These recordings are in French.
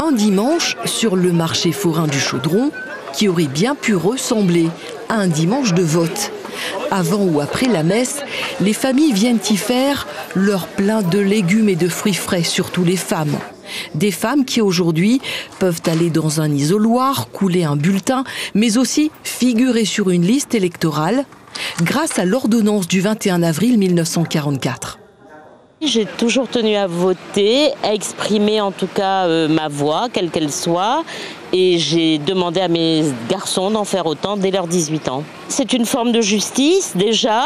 Un dimanche, sur le marché forain du Chaudron, qui aurait bien pu ressembler à un dimanche de vote. Avant ou après la messe, les familles viennent y faire leur plein de légumes et de fruits frais, surtout les femmes. Des femmes qui aujourd'hui peuvent aller dans un isoloir, couler un bulletin, mais aussi figurer sur une liste électorale grâce à l'ordonnance du 21 avril 1944. J'ai toujours tenu à voter, à exprimer en tout cas ma voix, quelle qu'elle soit, et j'ai demandé à mes garçons d'en faire autant dès leurs 18 ans. C'est une forme de justice déjà,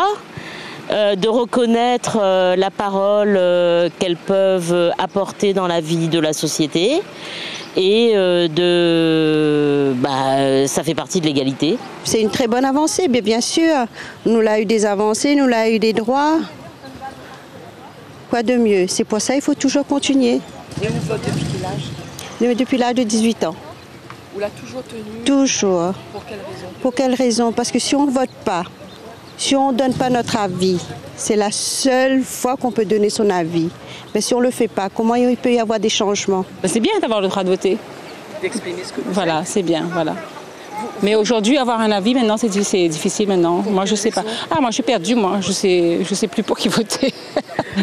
de reconnaître la parole qu'elles peuvent apporter dans la vie de la société, et ça fait partie de l'égalité. C'est une très bonne avancée, mais bien sûr, nous l'avons eu des avancées, nous l'avons eu des droits. Quoi de mieux? C'est pour ça qu'il faut toujours continuer. Et vous votez depuis quel âge? Depuis l'âge de 18 ans. Vous l'avez toujours tenu? Toujours. Pour quelle raison? Pour quelle raison? Parce que si on ne vote pas, si on ne donne pas notre avis, c'est la seule fois qu'on peut donner son avis. Mais si on ne le fait pas, comment il peut y avoir des changements? C'est bien d'avoir le droit de voter. D'exprimer ce que vous Voilà, c'est bien, voilà. Mais aujourd'hui, avoir un avis, maintenant, c'est difficile maintenant. Moi, je sais pas. Ah, moi, je suis perdue, moi. Je sais plus pour qui voter.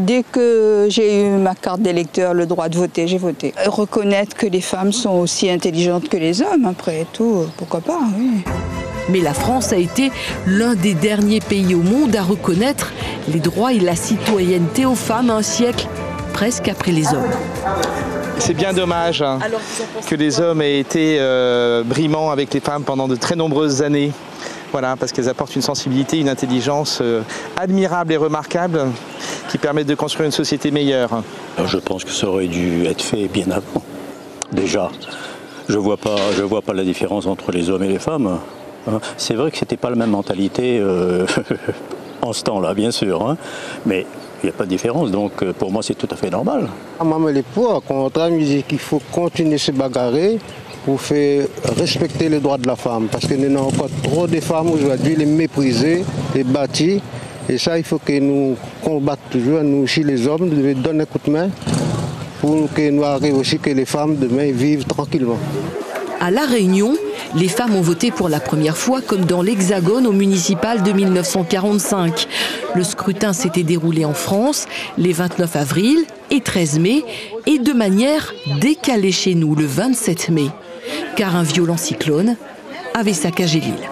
Dès que j'ai eu ma carte d'électeur, le droit de voter, j'ai voté. Reconnaître que les femmes sont aussi intelligentes que les hommes, après tout, pourquoi pas, oui. Mais la France a été l'un des derniers pays au monde à reconnaître les droits et la citoyenneté aux femmes un siècle presque après les hommes. C'est bien dommage que les hommes aient été brimants avec les femmes pendant de très nombreuses années. Voilà, parce qu'elles apportent une sensibilité, une intelligence admirable et remarquable qui permettent de construire une société meilleure. Je pense que ça aurait dû être fait bien avant. Déjà, je vois pas la différence entre les hommes et les femmes. C'est vrai que c'était pas la même mentalité en ce temps-là, bien sûr, hein, mais il n'y a pas de différence, donc pour moi c'est tout à fait normal. Maman les poids, contre la musique, il faut continuer à se bagarrer pour faire respecter les droits de la femme, parce que nous avons encore trop de femmes aujourd'hui, les mépriser, les bâtir, et ça il faut que nous combattions toujours, nous aussi les hommes, nous devons donner un coup de main pour que nous arrivions aussi que les femmes demain vivent tranquillement. À La Réunion, les femmes ont voté pour la première fois comme dans l'Hexagone au municipal de 1945. Le scrutin s'était déroulé en France les 29 avril et 13 mai et de manière décalée chez nous le 27 mai, car un violent cyclone avait saccagé l'île.